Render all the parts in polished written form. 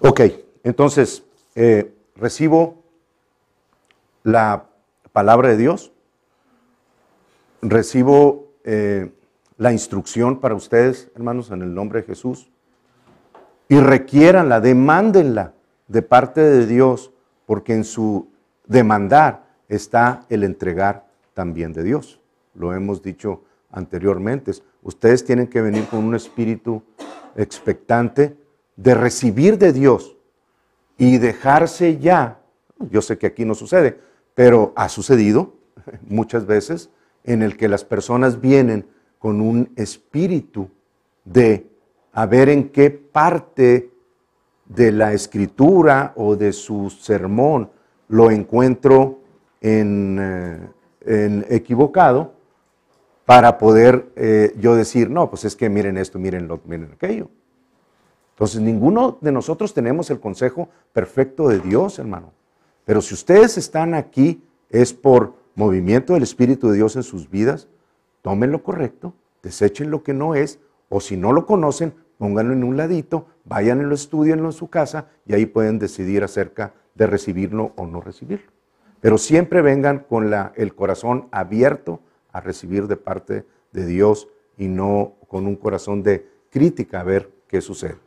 Ok, entonces, recibo la palabra de Dios, recibo la instrucción para ustedes, hermanos, en el nombre de Jesús, y requiéranla, demándenla de parte de Dios, porque en su demandar está el entregar también de Dios. Lo hemos dicho anteriormente. Ustedes tienen que venir con un espíritu expectante de recibir de Dios y dejarse ya. Yo sé que aquí no sucede, pero ha sucedido muchas veces en el que las personas vienen con un espíritu de a ver en qué parte de la escritura o de su sermón lo encuentro en equivocado, para poder yo decir, no, pues es que miren esto, miren lo, miren aquello. Entonces, ninguno de nosotros tenemos el consejo perfecto de Dios, hermano. Pero si ustedes están aquí, es por movimiento del Espíritu de Dios en sus vidas. Tomen lo correcto, desechen lo que no es, o si no lo conocen, pónganlo en un ladito, vayan y lo estudienlo en su casa, y ahí pueden decidir acerca de recibirlo o no recibirlo. Pero siempre vengan con el corazón abierto a recibir de parte de Dios y no con un corazón de crítica a ver qué sucede.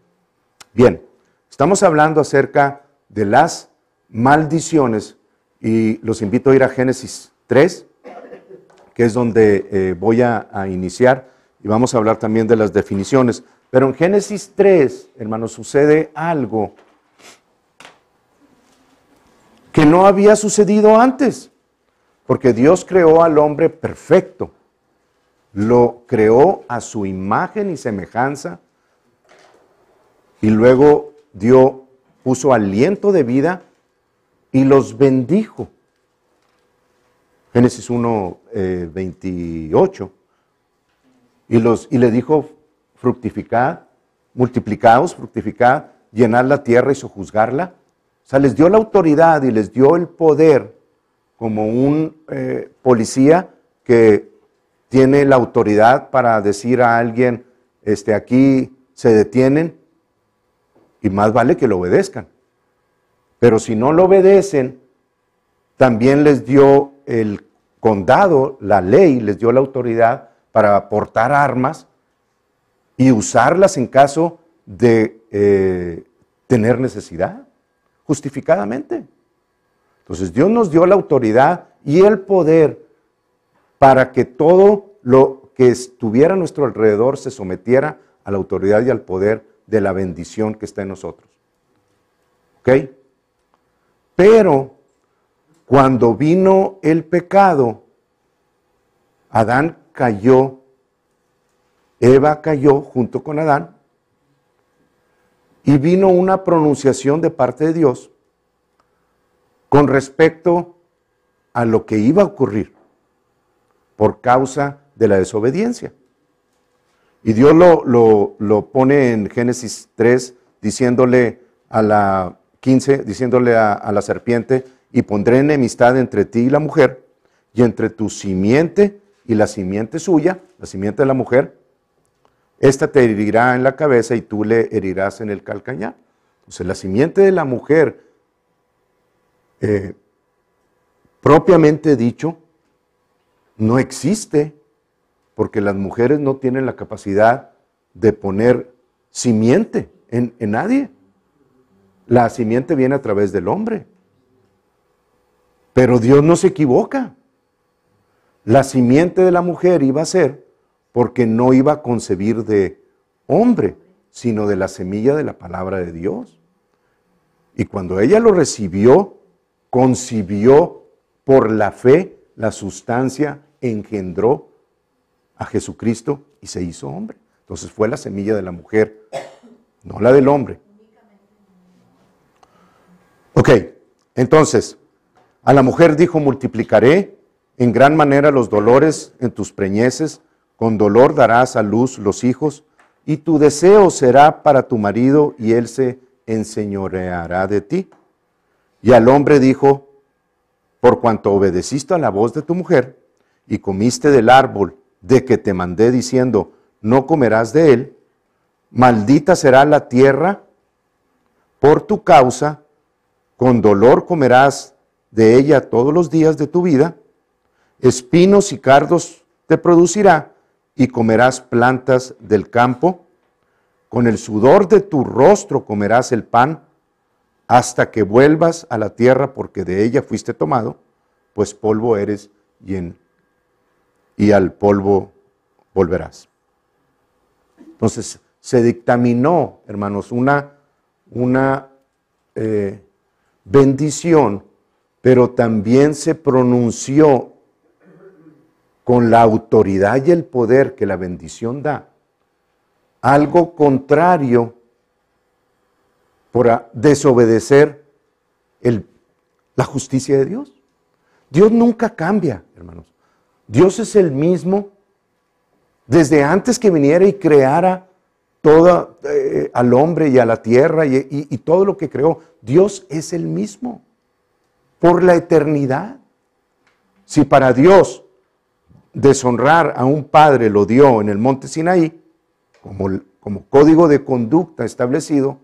Bien, estamos hablando acerca de las maldiciones y los invito a ir a Génesis 3, que es donde voy a iniciar, y vamos a hablar también de las definiciones. Pero en Génesis 3, hermanos, sucede algo que no había sucedido antes, porque Dios creó al hombre perfecto, lo creó a su imagen y semejanza, y luego puso aliento de vida y los bendijo. Génesis 1, 28. Y le dijo, fructificad, multiplicaos, fructificad, llenad la tierra y sojuzgarla. O sea, les dio la autoridad y les dio el poder como un policía que tiene la autoridad para decir a alguien, aquí se detienen, y más vale que lo obedezcan. Pero si no lo obedecen, también les dio el condado, la ley, les dio la autoridad para portar armas y usarlas en caso de tener necesidad, justificadamente. Entonces Dios nos dio la autoridad y el poder para que todo lo que estuviera a nuestro alrededor se sometiera a la autoridad y al poder de la bendición que está en nosotros. ¿Ok? Pero cuando vino el pecado, Adán cayó, Eva cayó junto con Adán, y vino una pronunciación de parte de Dios con respecto a lo que iba a ocurrir por causa de la desobediencia. Y Dios lo pone en Génesis 3, diciéndole a la 15, diciéndole a la serpiente, y pondré enemistad entre ti y la mujer, y entre tu simiente y la simiente suya, la simiente de la mujer, esta te herirá en la cabeza y tú le herirás en el calcañar. Entonces la simiente de la mujer, propiamente dicho, no existe, porque las mujeres no tienen la capacidad de poner simiente en nadie. La simiente viene a través del hombre. Pero Dios no se equivoca. La simiente de la mujer iba a ser porque no iba a concebir de hombre, sino de la semilla de la palabra de Dios. Y cuando ella lo recibió, concibió por la fe la sustancia, engendró a Jesucristo y se hizo hombre. Entonces fue la semilla de la mujer, no la del hombre. Ok, entonces, a la mujer dijo, multiplicaré en gran manera los dolores en tus preñeces, con dolor darás a luz los hijos, y tu deseo será para tu marido, y él se enseñoreará de ti. Y al hombre dijo, por cuanto obedeciste a la voz de tu mujer, y comiste del árbol de que te mandé diciendo, no comerás de él, maldita será la tierra por tu causa, con dolor comerás de ella todos los días de tu vida, espinos y cardos te producirá, y comerás plantas del campo. Con el sudor de tu rostro comerás el pan, hasta que vuelvas a la tierra, porque de ella fuiste tomado, pues polvo eres y al polvo volverás. Entonces, se dictaminó, hermanos, una bendición, pero también se pronunció con la autoridad y el poder que la bendición da, algo contrario por desobedecer la justicia de Dios. Dios nunca cambia, hermanos. Dios es el mismo desde antes que viniera y creara todo al hombre y a la tierra y todo lo que creó. Dios es el mismo por la eternidad. Si para Dios deshonrar a un padre lo dio en el monte Sinaí, como código de conducta establecido,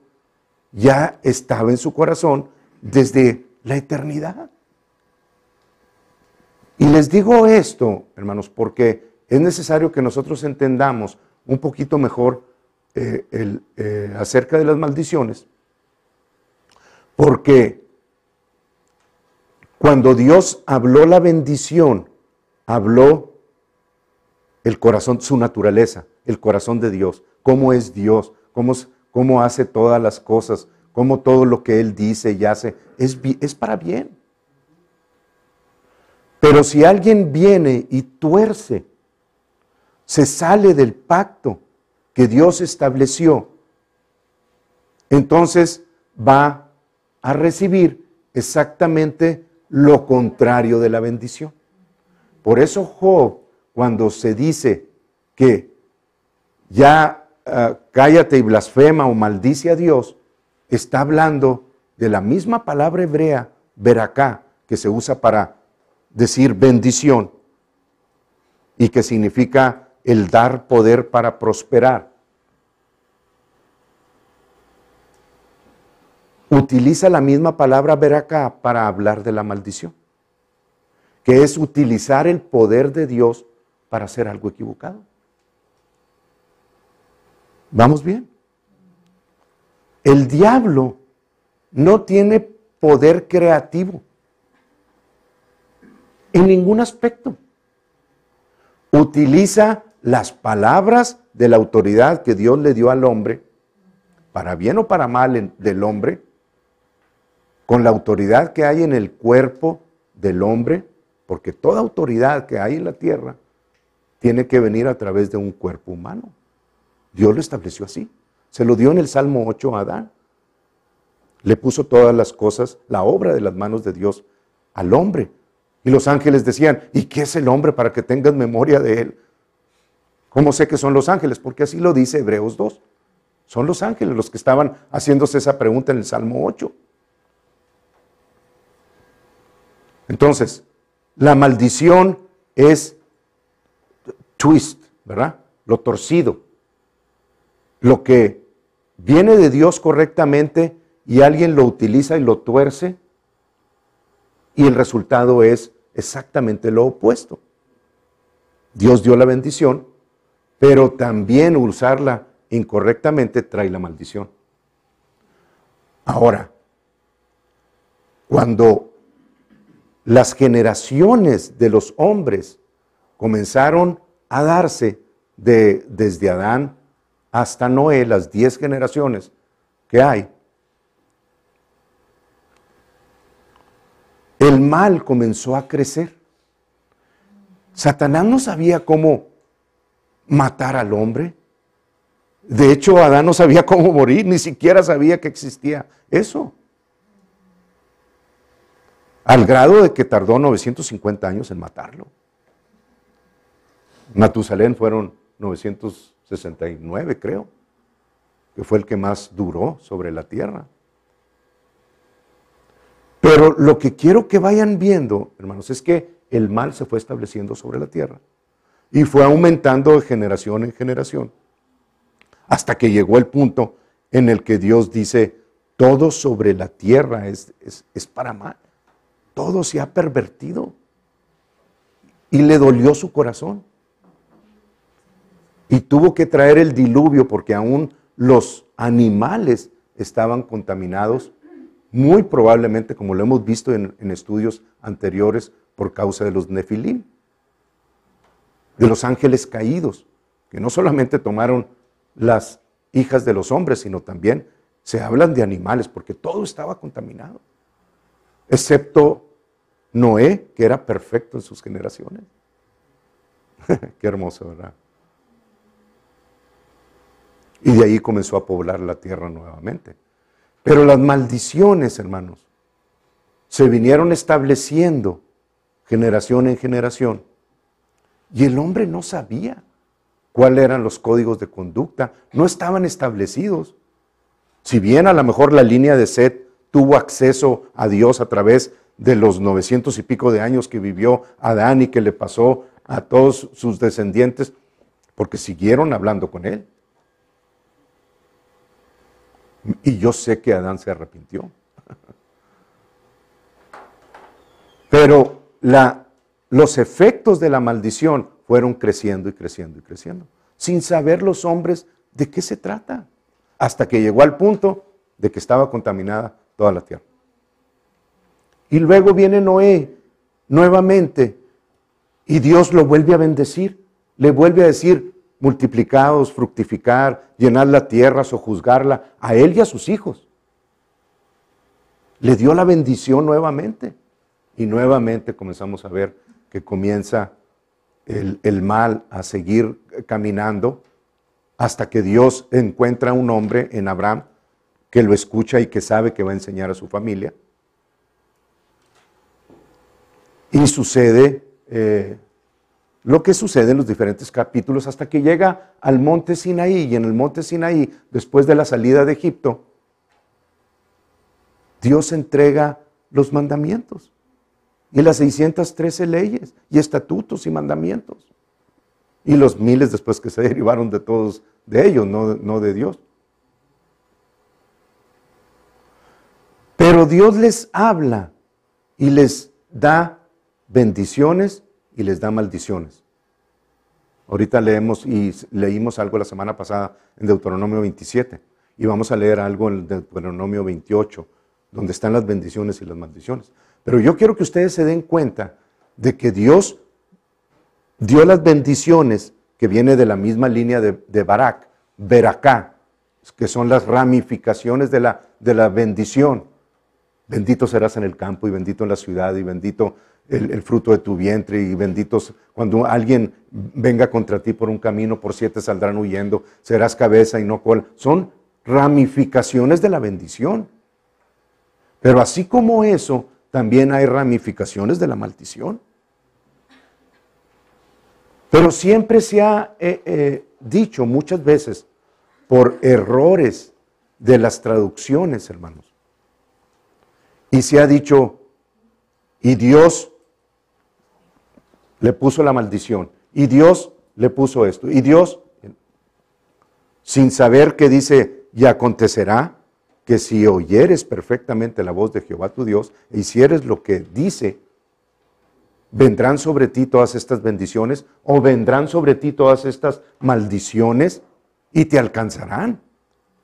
ya estaba en su corazón desde la eternidad. Y les digo esto, hermanos, porque es necesario que nosotros entendamos un poquito mejor acerca de las maldiciones, porque cuando Dios habló la bendición, habló el corazón, su naturaleza, el corazón de Dios, cómo es Dios, cómo hace todas las cosas, cómo todo lo que Él dice y hace es para bien. Pero si alguien viene y tuerce, se sale del pacto que Dios estableció, entonces va a recibir exactamente lo contrario de la bendición. Por eso Job, cuando se dice que ya cállate y blasfema o maldice a Dios, está hablando de la misma palabra hebrea, veracá, que se usa para decir bendición y que significa el dar poder para prosperar. Utiliza la misma palabra veracá para hablar de la maldición, que es utilizar el poder de Dios para hacer algo equivocado. ¿Vamos bien? El diablo no tiene poder creativo en ningún aspecto. Utiliza las palabras de la autoridad que Dios le dio al hombre, para bien o para mal del hombre, con la autoridad que hay en el cuerpo del hombre, porque toda autoridad que hay en la tierra tiene que venir a través de un cuerpo humano. Dios lo estableció así. Se lo dio en el Salmo 8 a Adán. Le puso todas las cosas, la obra de las manos de Dios al hombre. Y los ángeles decían, ¿y qué es el hombre para que tengas memoria de él? ¿Cómo sé que son los ángeles? Porque así lo dice Hebreos 2. Son los ángeles los que estaban haciéndose esa pregunta en el Salmo 8. Entonces, la maldición es twist, ¿verdad? Lo torcido. Lo que viene de Dios correctamente y alguien lo utiliza y lo tuerce, y el resultado es exactamente lo opuesto. Dios dio la bendición, pero también usarla incorrectamente trae la maldición. Ahora, cuando las generaciones de los hombres comenzaron a darse desde Adán hasta Noé, las 10 generaciones que hay, el mal comenzó a crecer. Satanás no sabía cómo matar al hombre. De hecho, Adán no sabía cómo morir, ni siquiera sabía que existía eso. Al grado de que tardó 950 años en matarlo. Matusalén fueron 969, creo, que fue el que más duró sobre la tierra. Pero lo que quiero que vayan viendo, hermanos, es que el mal se fue estableciendo sobre la tierra y fue aumentando de generación en generación hasta que llegó el punto en el que Dios dice, todo sobre la tierra es para mal. Todo se ha pervertido. Y le dolió su corazón. Y tuvo que traer el diluvio porque aún los animales estaban contaminados, muy probablemente, como lo hemos visto en estudios anteriores, por causa de los nefilim, de los ángeles caídos, que no solamente tomaron las hijas de los hombres, sino también se hablan de animales, porque todo estaba contaminado, excepto Noé, que era perfecto en sus generaciones. Qué hermoso, ¿verdad? Y de ahí comenzó a poblar la tierra nuevamente. Pero las maldiciones, hermanos, se vinieron estableciendo generación en generación. Y el hombre no sabía cuáles eran los códigos de conducta, no estaban establecidos. Si bien a lo mejor la línea de Set tuvo acceso a Dios a través de los 900 y pico de años que vivió Adán y que le pasó a todos sus descendientes, porque siguieron hablando con él. Y yo sé que Adán se arrepintió. Pero los efectos de la maldición fueron creciendo y creciendo y creciendo, sin saber los hombres de qué se trata, hasta que llegó al punto de que estaba contaminada toda la tierra. Y luego viene Noé nuevamente y Dios lo vuelve a bendecir, le vuelve a decir: multiplicaos, fructificar, llenad la tierra, sojuzgarla, a él y a sus hijos. Le dio la bendición nuevamente. Y nuevamente comenzamos a ver que comienza el mal a seguir caminando hasta que Dios encuentra a un hombre en Abraham que lo escucha y que sabe que va a enseñar a su familia. Y sucede lo que sucede en los diferentes capítulos hasta que llega al monte Sinaí. Y en el monte Sinaí, después de la salida de Egipto, Dios entrega los mandamientos y las 613 leyes y estatutos y mandamientos. Y los miles después que se derivaron de todos de ellos, no de Dios. Pero Dios les habla y les da bendiciones y les da maldiciones. Ahorita leímos algo la semana pasada en Deuteronomio 27 y vamos a leer algo en Deuteronomio 28, donde están las bendiciones y las maldiciones. Pero yo quiero que ustedes se den cuenta de que Dios dio las bendiciones que viene de la misma línea de Barak, Beracá, que son las ramificaciones de la bendición. Bendito serás en el campo y bendito en la ciudad y bendito el fruto de tu vientre y benditos cuando alguien venga contra ti por un camino, por 7 saldrán huyendo, serás cabeza y no cola. Son ramificaciones de la bendición. Pero así como eso, también hay ramificaciones de la maldición. Pero siempre se ha dicho muchas veces por errores de las traducciones, hermanos. Y se ha dicho, y Dios le puso la maldición, y Dios le puso esto, y Dios, sin saber que dice, y acontecerá que si oyeres perfectamente la voz de Jehová tu Dios, e hicieres lo que dice, vendrán sobre ti todas estas bendiciones, o vendrán sobre ti todas estas maldiciones, y te alcanzarán,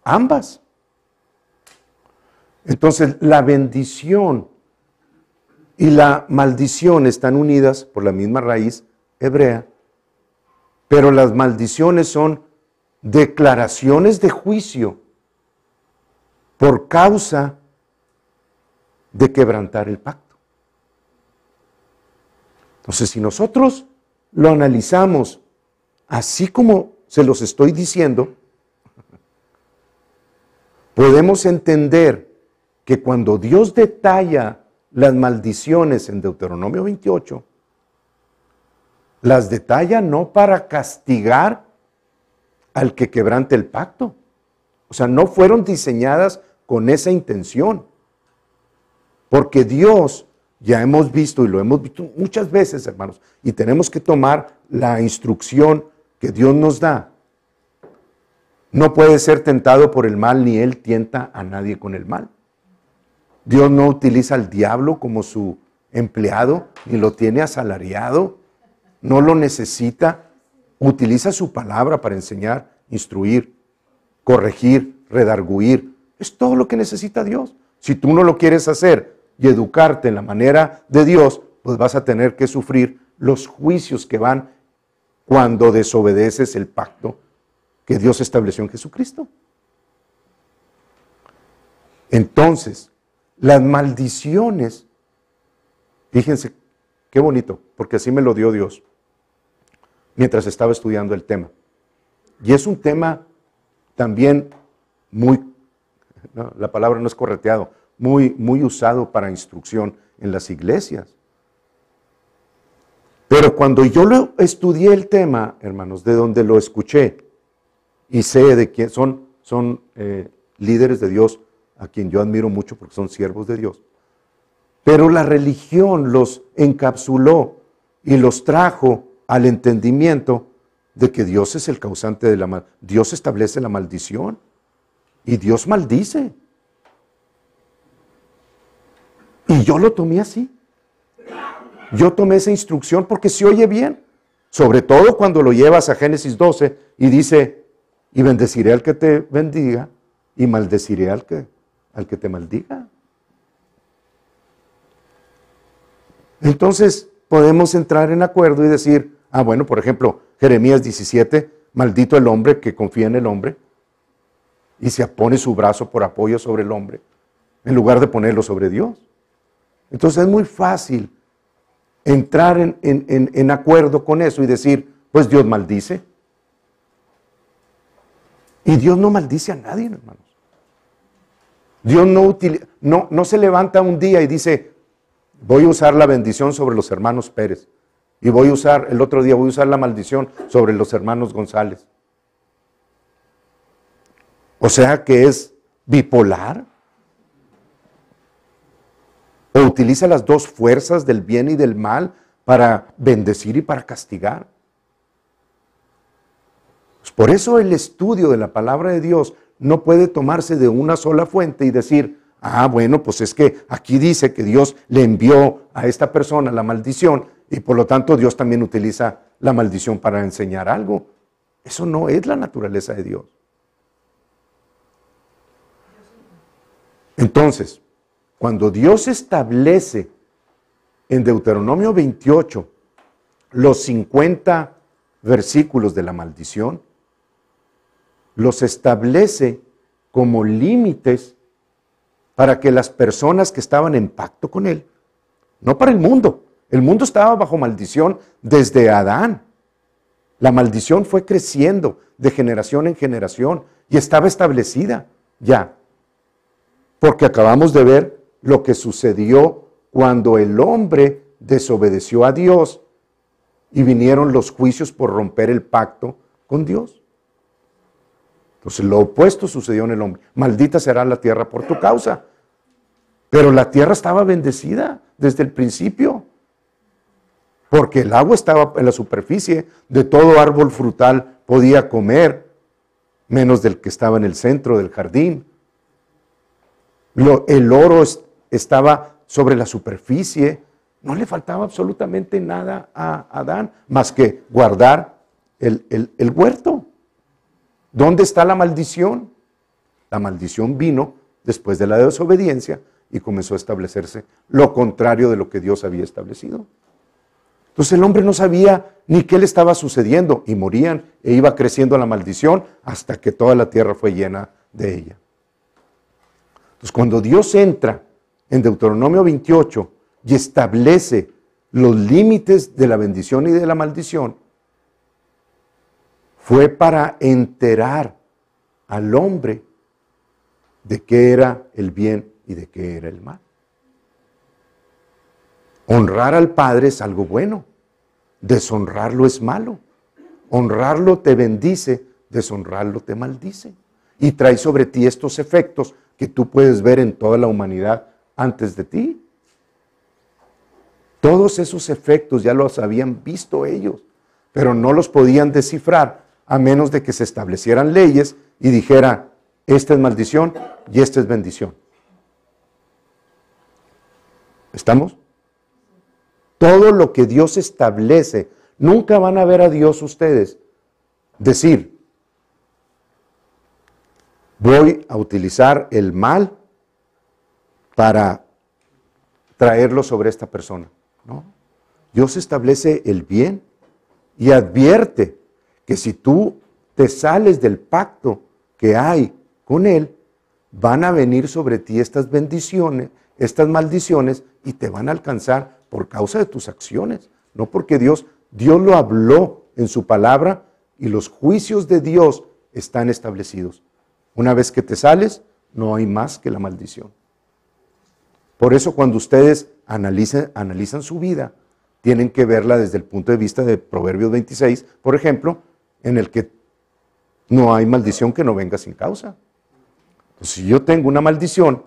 ambas. Entonces, la bendición y la maldición están unidas por la misma raíz hebrea, pero las maldiciones son declaraciones de juicio por causa de quebrantar el pacto. Entonces, si nosotros lo analizamos así como se los estoy diciendo, podemos entender que cuando Dios detalla las maldiciones en Deuteronomio 28, las detalla no para castigar al que quebrante el pacto. O sea, no fueron diseñadas con esa intención. Porque Dios, ya hemos visto y lo hemos visto muchas veces, hermanos, y tenemos que tomar la instrucción que Dios nos da. no puede ser tentado por el mal, ni él tienta a nadie con el mal. Dios no utiliza al diablo como su empleado, ni lo tiene asalariado, no lo necesita. Utiliza su palabra para enseñar, instruir, corregir, redarguir. Es todo lo que necesita Dios. Si tú no lo quieres hacer y educarte en la manera de Dios, pues vas a tener que sufrir los juicios que van cuando desobedeces el pacto que Dios estableció en Jesucristo. Entonces, las maldiciones, fíjense qué bonito, porque así me lo dio Dios mientras estaba estudiando el tema. Y es un tema también muy, no, la palabra no es correteado, muy usado para instrucción en las iglesias. Pero cuando yo lo estudié el tema, hermanos, de donde lo escuché, y sé de quién son líderes de Dios, a quien yo admiro mucho porque son siervos de Dios, pero la religión los encapsuló y los trajo al entendimiento de que Dios es el causante de la maldición. Dios establece la maldición y Dios maldice. Y yo lo tomé así. Yo tomé esa instrucción porque se oye bien, sobre todo cuando lo llevas a Génesis 12 y dice, y bendeciré al que te bendiga y maldeciré al que te maldiga. Entonces podemos entrar en acuerdo y decir, bueno, por ejemplo, Jeremías 17, maldito el hombre que confía en el hombre y se pone su brazo por apoyo sobre el hombre, en lugar de ponerlo sobre Dios. Entonces es muy fácil entrar en acuerdo con eso y decir, pues Dios maldice. Y Dios no maldice a nadie, hermanos. Dios no se levanta un día y dice, voy a usar la bendición sobre los hermanos Pérez. Y el otro día voy a usar la maldición sobre los hermanos González. O sea que es bipolar. O utiliza las dos fuerzas del bien y del mal para bendecir y para castigar. Pues por eso el estudio de la palabra de Dios no puede tomarse de una sola fuente y decir, bueno, pues es que aquí dice que Dios le envió a esta persona la maldición y por lo tanto Dios también utiliza la maldición para enseñar algo. Eso no es la naturaleza de Dios. Entonces, cuando Dios establece en Deuteronomio 28 los 50 versículos de la maldición, los establece como límites para que las personas que estaban en pacto con Él, no para el mundo estaba bajo maldición desde Adán. La maldición fue creciendo de generación en generación y estaba establecida ya. Porque acabamos de ver lo que sucedió cuando el hombre desobedeció a Dios y vinieron los juicios por romper el pacto con Dios. Entonces lo opuesto sucedió en el hombre. Maldita será la tierra por tu causa. Pero la tierra estaba bendecida desde el principio. Porque el agua estaba en la superficie, de todo árbol frutal podía comer, menos del que estaba en el centro del jardín. El oro estaba sobre la superficie, no le faltaba absolutamente nada a Adán, más que guardar el huerto. ¿Dónde está la maldición? La maldición vino después de la desobediencia y comenzó a establecerse lo contrario de lo que Dios había establecido. Entonces el hombre no sabía ni qué le estaba sucediendo y morían e iba creciendo la maldición hasta que toda la tierra fue llena de ella. Entonces cuando Dios entra en Deuteronomio 28 y establece los límites de la bendición y de la maldición, fue para enterar al hombre de qué era el bien y de qué era el mal. Honrar al Padre es algo bueno, deshonrarlo es malo. Honrarlo te bendice, deshonrarlo te maldice. Y trae sobre ti estos efectos que tú puedes ver en toda la humanidad antes de ti. Todos esos efectos ya los habían visto ellos, pero no los podían descifrar a menos de que se establecieran leyes y dijera, esta es maldición y esta es bendición. ¿Estamos? Todo lo que Dios establece, nunca van a ver a Dios ustedes decir, voy a utilizar el mal para traerlo sobre esta persona. ¿No? Dios establece el bien y advierte que si tú te sales del pacto que hay con Él, van a venir sobre ti estas bendiciones, estas maldiciones, y te van a alcanzar por causa de tus acciones, no porque Dios lo habló en su palabra y los juicios de Dios están establecidos. Una vez que te sales, no hay más que la maldición. Por eso cuando ustedes analizan su vida, tienen que verla desde el punto de vista de Proverbios 26, por ejemplo, en el que no hay maldición que no venga sin causa. Entonces, si yo tengo una maldición,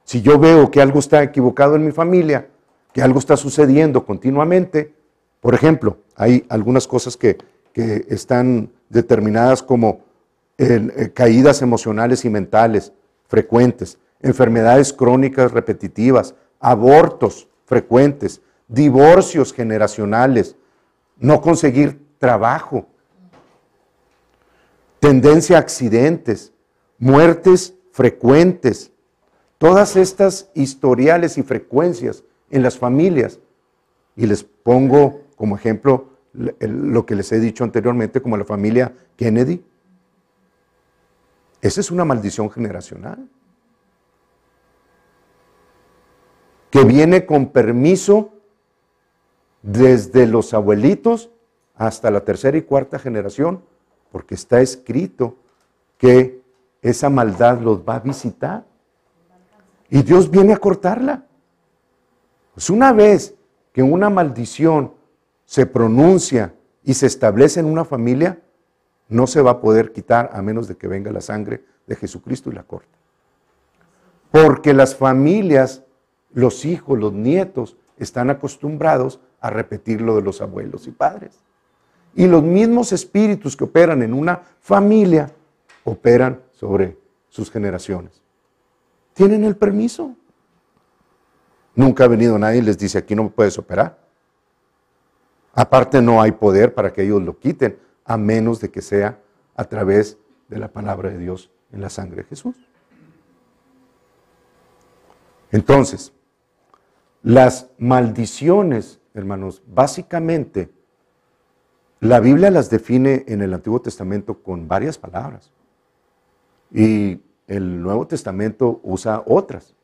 si yo veo que algo está equivocado en mi familia, que algo está sucediendo continuamente, por ejemplo, hay algunas cosas que están determinadas como caídas emocionales y mentales frecuentes, enfermedades crónicas repetitivas, abortos frecuentes, divorcios generacionales, no conseguir trabajo, tendencia a accidentes, muertes frecuentes, todas estas historiales y frecuencias en las familias. Y les pongo como ejemplo lo que les he dicho anteriormente, como la familia Kennedy. Esa es una maldición generacional que viene con permiso desde los abuelitos hasta la tercera y cuarta generación, porque está escrito que esa maldad los va a visitar y Dios viene a cortarla. Pues una vez que una maldición se pronuncia y se establece en una familia, no se va a poder quitar a menos de que venga la sangre de Jesucristo y la corte. Porque las familias, los hijos, los nietos, están acostumbrados a repetir lo de los abuelos y padres. Y los mismos espíritus que operan en una familia, operan sobre sus generaciones. Tienen el permiso. Nunca ha venido nadie y les dice, aquí no me puedes operar. Aparte no hay poder para que ellos lo quiten, a menos de que sea a través de la palabra de Dios en la sangre de Jesús. Entonces, las maldiciones, hermanos, básicamente, la Biblia las define en el Antiguo Testamento con varias palabras. Y el Nuevo Testamento usa otras.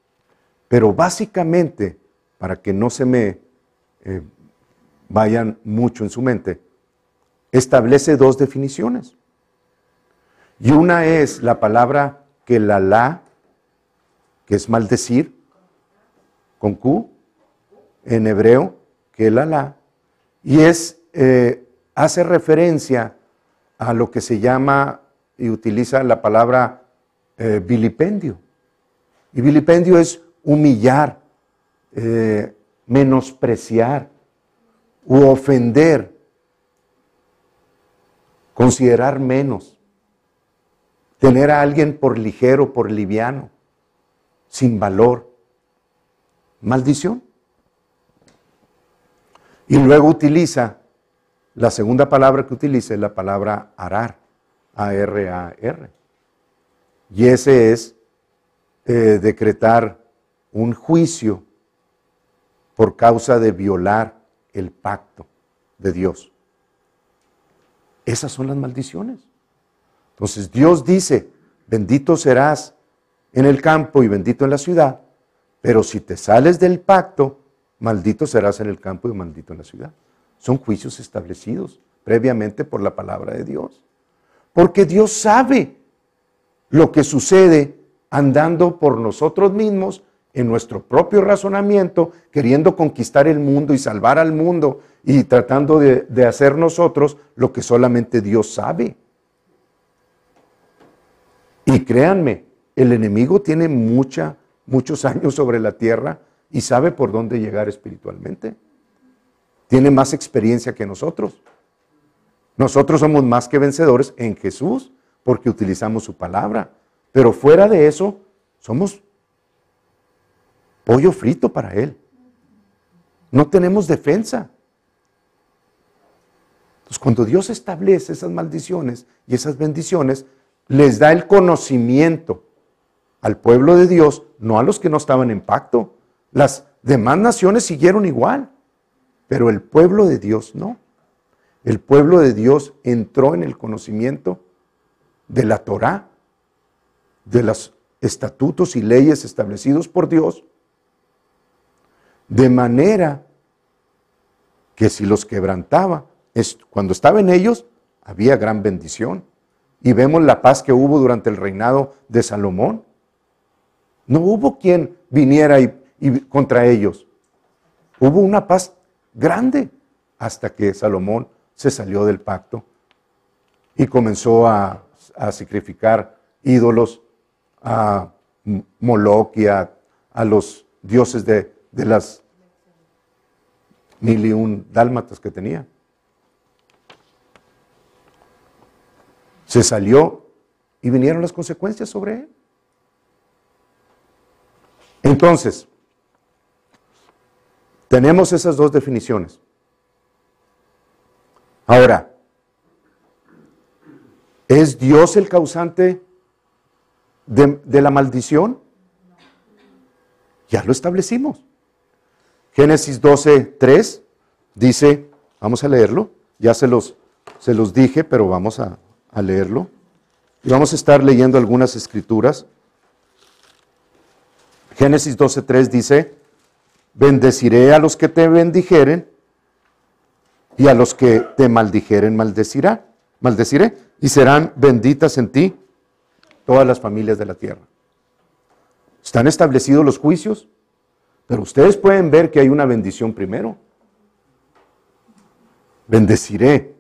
Pero básicamente, para que no se me vayan mucho en su mente, establece dos definiciones. Y una es la palabra kelalá, que es maldecir, con Q, en hebreo, kelalá, y hace referencia a lo que se llama y utiliza la palabra vilipendio. Y vilipendio es humillar, menospreciar u ofender, considerar menos, tener a alguien por ligero, por liviano, sin valor. Maldición. Y luego utiliza, la segunda palabra que utiliza es la palabra arar, A-R-A-R. Y ese es decretar un juicio por causa de violar el pacto de Dios. Esas son las maldiciones. Entonces Dios dice, bendito serás en el campo y bendito en la ciudad, pero si te sales del pacto, maldito serás en el campo y maldito en la ciudad. Son juicios establecidos previamente por la palabra de Dios. Porque Dios sabe lo que sucede andando por nosotros mismos en nuestro propio razonamiento, queriendo conquistar el mundo y salvar al mundo y tratando de hacer nosotros lo que solamente Dios sabe. Y créanme, el enemigo tiene muchos años sobre la tierra y sabe por dónde llegar espiritualmente. Tiene más experiencia que nosotros. Nosotros somos más que vencedores en Jesús porque utilizamos su palabra. Pero fuera de eso, somos pollo frito para Él. No tenemos defensa. Entonces, cuando Dios establece esas maldiciones y esas bendiciones, les da el conocimiento al pueblo de Dios, no a los que no estaban en pacto. Las demás naciones siguieron igual, pero el pueblo de Dios no. El pueblo de Dios entró en el conocimiento de la Torá, de los estatutos y leyes establecidos por Dios, de manera que si los quebrantaba, cuando estaba en ellos, había gran bendición. Y vemos la paz que hubo durante el reinado de Salomón. No hubo quien viniera y contra ellos. Hubo una paz grande hasta que Salomón se salió del pacto y comenzó a sacrificar ídolos, a Moloch y a los dioses de las 1001 dálmatas que tenía. Se salió y vinieron las consecuencias sobre él. Entonces, tenemos esas dos definiciones. Ahora, ¿es Dios el causante de la maldición? Ya lo establecimos. Génesis 12:3 dice, vamos a leerlo, ya se los dije, pero vamos a leerlo. Y vamos a estar leyendo algunas escrituras. Génesis 12:3 dice, bendeciré a los que te bendijeren, y a los que te maldijeren maldeciré, y serán benditas en ti todas las familias de la tierra. Están establecidos los juicios, pero ustedes pueden ver que hay una bendición primero. Bendeciré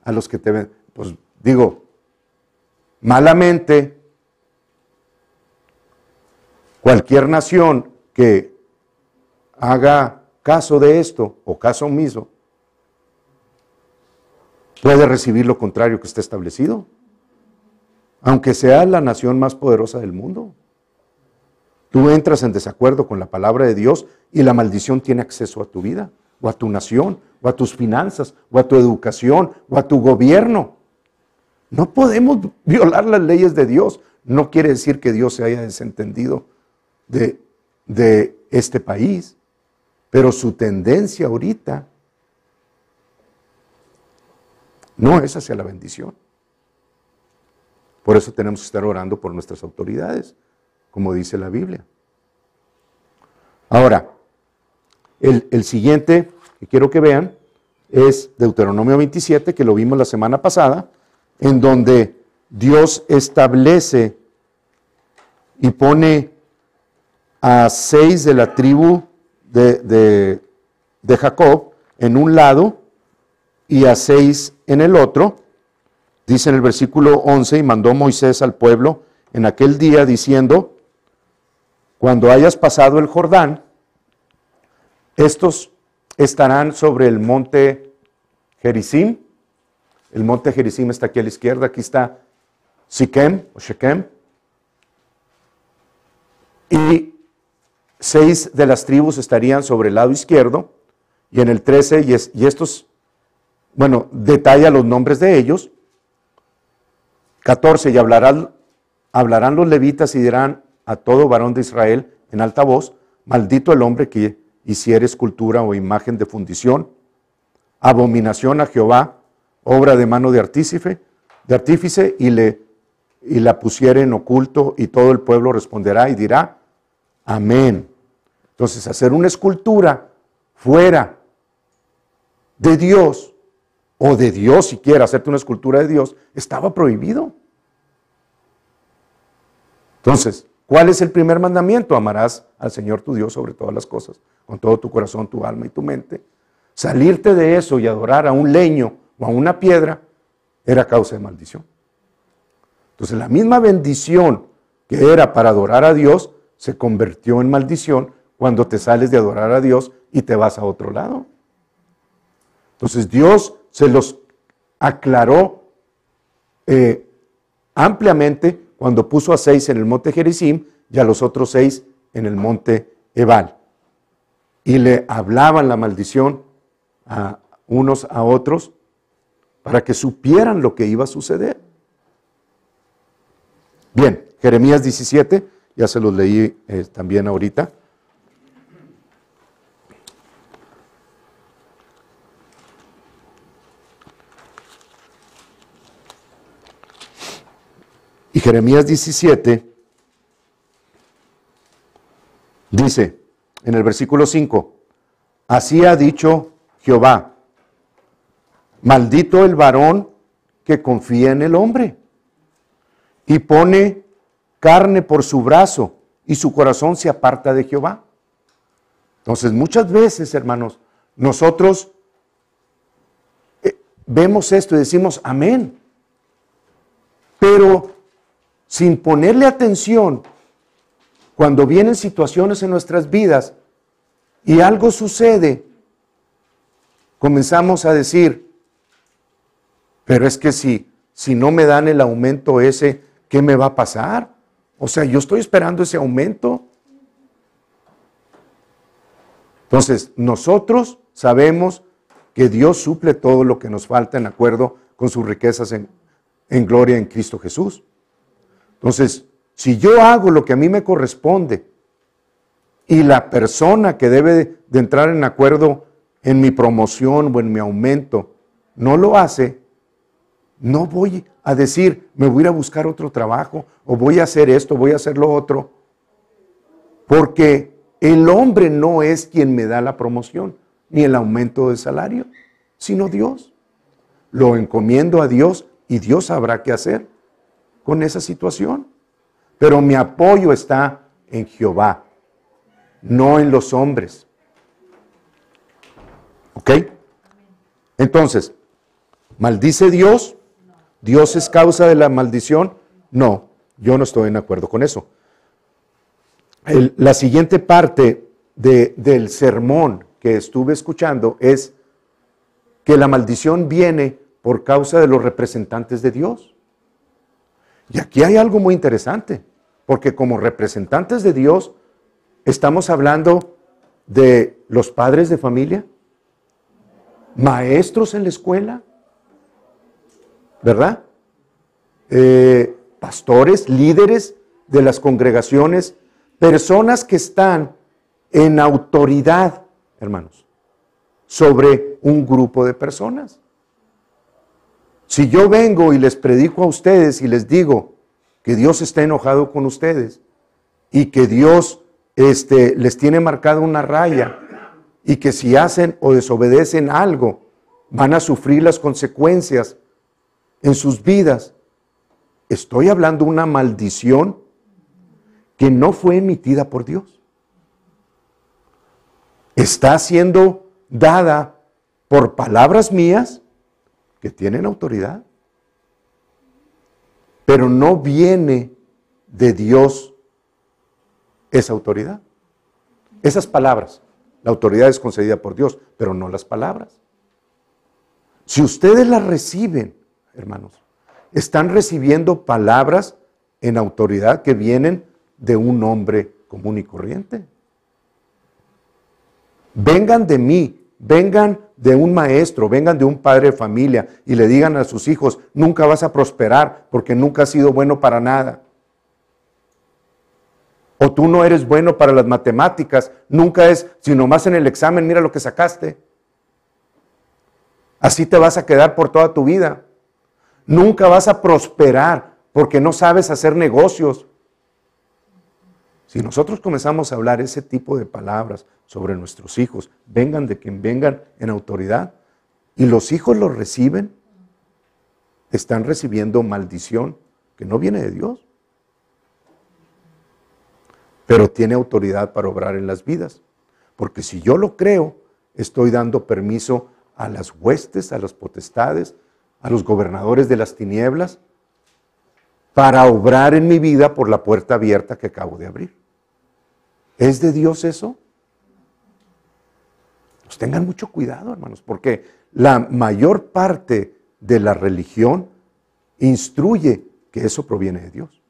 a los que te bendijeren. Pues digo, malamente, cualquier nación que haga caso de esto o caso omiso, puede recibir lo contrario que está establecido, aunque sea la nación más poderosa del mundo. Tú entras en desacuerdo con la palabra de Dios y la maldición tiene acceso a tu vida, o a tu nación, o a tus finanzas, o a tu educación, o a tu gobierno. No podemos violar las leyes de Dios. No quiere decir que Dios se haya desentendido de este país, pero su tendencia ahorita no es hacia la bendición. Por eso tenemos que estar orando por nuestras autoridades, como dice la Biblia. Ahora, el siguiente que quiero que vean es Deuteronomio 27, que lo vimos la semana pasada, en donde Dios establece y pone a 6 de la tribu de Jacob en un lado y a 6 en el otro. Dice en el versículo 11, y mandó Moisés al pueblo en aquel día diciendo, cuando hayas pasado el Jordán, estos estarán sobre el monte Gerizim. El monte Gerizim está aquí a la izquierda, aquí está Siquem o Shechem. Y 6 de las tribus estarían sobre el lado izquierdo, y en el 13, y estos, bueno, detalla los nombres de ellos. 14, y hablarán los levitas y dirán a todo varón de Israel en alta voz, maldito el hombre que hiciere escultura o imagen de fundición, abominación a Jehová, obra de mano de artífice, y la pusiere en oculto, y todo el pueblo responderá y dirá, amén. Entonces, hacer una escultura fuera de Dios, o de Dios siquiera, hacerte una escultura de Dios, estaba prohibido. Entonces, ¿cuál es el primer mandamiento? Amarás al Señor tu Dios sobre todas las cosas, con todo tu corazón, tu alma y tu mente. Salirte de eso y adorar a un leño o a una piedra era causa de maldición. Entonces, la misma bendición que era para adorar a Dios se convirtió en maldición cuando te sales de adorar a Dios y te vas a otro lado. Entonces, Dios se los aclaró ampliamente cuando puso a 6 en el monte Gerizim y a los otros 6 en el monte Ebal. Y le hablaban la maldición a unos a otros para que supieran lo que iba a suceder. Bien, Jeremías 17, ya se los leí también ahorita. Y Jeremías 17 dice en el versículo 5, así ha dicho Jehová, maldito el varón que confía en el hombre y pone carne por su brazo y su corazón se aparta de Jehová. Entonces muchas veces, hermanos, nosotros vemos esto y decimos amén, pero sin ponerle atención, cuando vienen situaciones en nuestras vidas y algo sucede, comenzamos a decir, pero es que si no me dan el aumento ese, ¿qué me va a pasar? O sea, yo estoy esperando ese aumento. Entonces, nosotros sabemos que Dios suple todo lo que nos falta en acuerdo con sus riquezas en gloria en Cristo Jesús. Entonces, si yo hago lo que a mí me corresponde y la persona que debe de entrar en acuerdo en mi promoción o en mi aumento no lo hace, no voy a decir, me voy a ir a buscar otro trabajo o voy a hacer esto, voy a hacer lo otro. Porque el hombre no es quien me da la promoción ni el aumento de salario, sino Dios. Lo encomiendo a Dios y Dios sabrá qué hacer con esa situación. Pero mi apoyo está en Jehová, no en los hombres. ¿Ok? Entonces, ¿maldice Dios? ¿Dios es causa de la maldición? No, yo no estoy en acuerdo con eso. La siguiente parte del sermón que estuve escuchando es que la maldición viene por causa de los representantes de Dios. Y aquí hay algo muy interesante, porque como representantes de Dios estamos hablando de los padres de familia, maestros en la escuela, ¿verdad? Pastores, líderes de las congregaciones, personas que están en autoridad, hermanos, sobre un grupo de personas. Si yo vengo y les predico a ustedes y les digo que Dios está enojado con ustedes y que Dios les tiene marcada una raya y que si hacen o desobedecen algo van a sufrir las consecuencias en sus vidas, estoy hablando de una maldición que no fue emitida por Dios. Está siendo dada por palabras mías que tienen autoridad, pero no viene de Dios esa autoridad. Esas palabras, la autoridad es concedida por Dios, pero no las palabras. Si ustedes las reciben, hermanos, están recibiendo palabras en autoridad que vienen de un hombre común y corriente. Vengan de mí, vengan de un maestro, vengan de un padre de familia y le digan a sus hijos, nunca vas a prosperar porque nunca has sido bueno para nada. O tú no eres bueno para las matemáticas, nunca es, si nomás en el examen mira lo que sacaste. Así te vas a quedar por toda tu vida. Nunca vas a prosperar porque no sabes hacer negocios. Si nosotros comenzamos a hablar ese tipo de palabras sobre nuestros hijos, vengan de quien vengan en autoridad, y los hijos los reciben, están recibiendo maldición que no viene de Dios, pero tiene autoridad para obrar en las vidas. Porque si yo lo creo, estoy dando permiso a las huestes, a las potestades, a los gobernadores de las tinieblas, para obrar en mi vida por la puerta abierta que acabo de abrir. ¿Es de Dios eso? Pues tengan mucho cuidado, hermanos, porque la mayor parte de la religión instruye que eso proviene de Dios.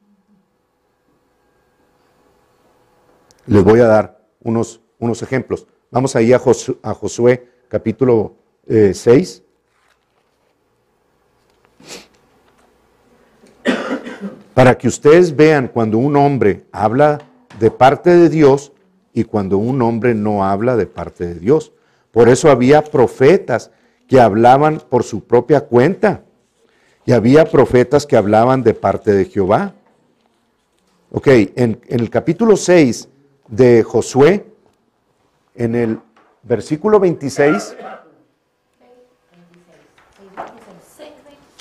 Les voy a dar unos ejemplos. Vamos ahí a Josué capítulo 6. Para que ustedes vean cuando un hombre habla de parte de Dios y cuando un hombre no habla de parte de Dios. Por eso había profetas que hablaban por su propia cuenta y había profetas que hablaban de parte de Jehová. Ok, en el capítulo 6 de Josué, en el versículo 26,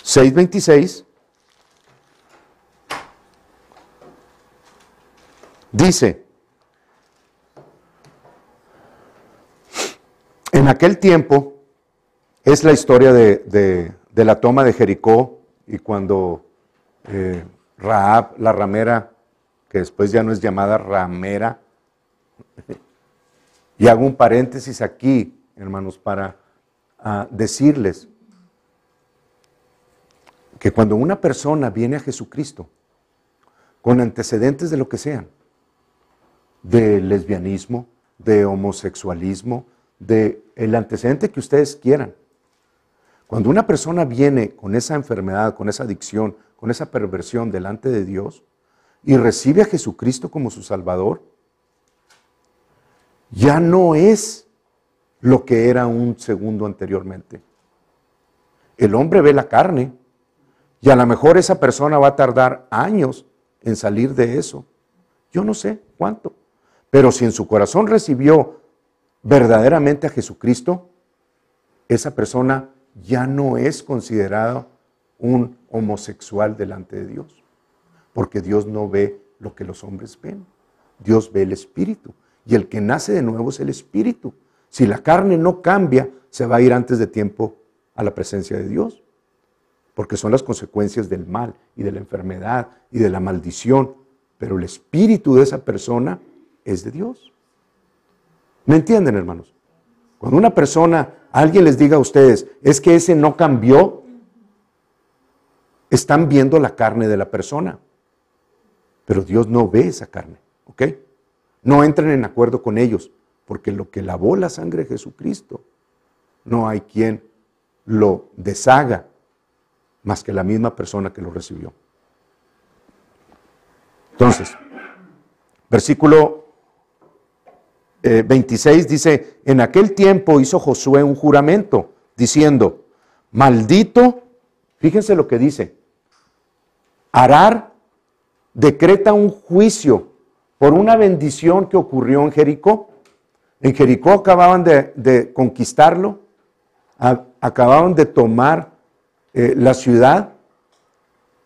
6:26, dice: en aquel tiempo, es la historia de la toma de Jericó y cuando Rahab, la ramera, que después ya no es llamada ramera, y hago un paréntesis aquí, hermanos, para decirles que cuando una persona viene a Jesucristo con antecedentes de lo que sean, de lesbianismo, de homosexualismo, de el antecedente que ustedes quieran. Cuando una persona viene con esa enfermedad, con esa adicción, con esa perversión delante de Dios y recibe a Jesucristo como su Salvador, ya no es lo que era un segundo anteriormente. El hombre ve la carne y a lo mejor esa persona va a tardar años en salir de eso. Yo no sé cuánto, pero si en su corazón recibió verdaderamente a Jesucristo, esa persona ya no es considerado un homosexual delante de Dios, porque Dios no ve lo que los hombres ven, Dios ve el Espíritu, y el que nace de nuevo es el Espíritu. Si la carne no cambia, se va a ir antes de tiempo a la presencia de Dios, porque son las consecuencias del mal y de la enfermedad y de la maldición, pero el espíritu de esa persona es de Dios. ¿Me entienden, hermanos? Cuando una persona, alguien les diga a ustedes, es que ese no cambió, están viendo la carne de la persona, pero Dios no ve esa carne, ¿ok? No entren en acuerdo con ellos, porque lo que lavó la sangre de Jesucristo, no hay quien lo deshaga más que la misma persona que lo recibió. Entonces, versículo 26 dice: en aquel tiempo hizo Josué un juramento, diciendo: maldito, fíjense lo que dice, Arar decreta un juicio por una bendición que ocurrió en Jericó. En Jericó acababan de conquistarlo, acababan de tomar la ciudad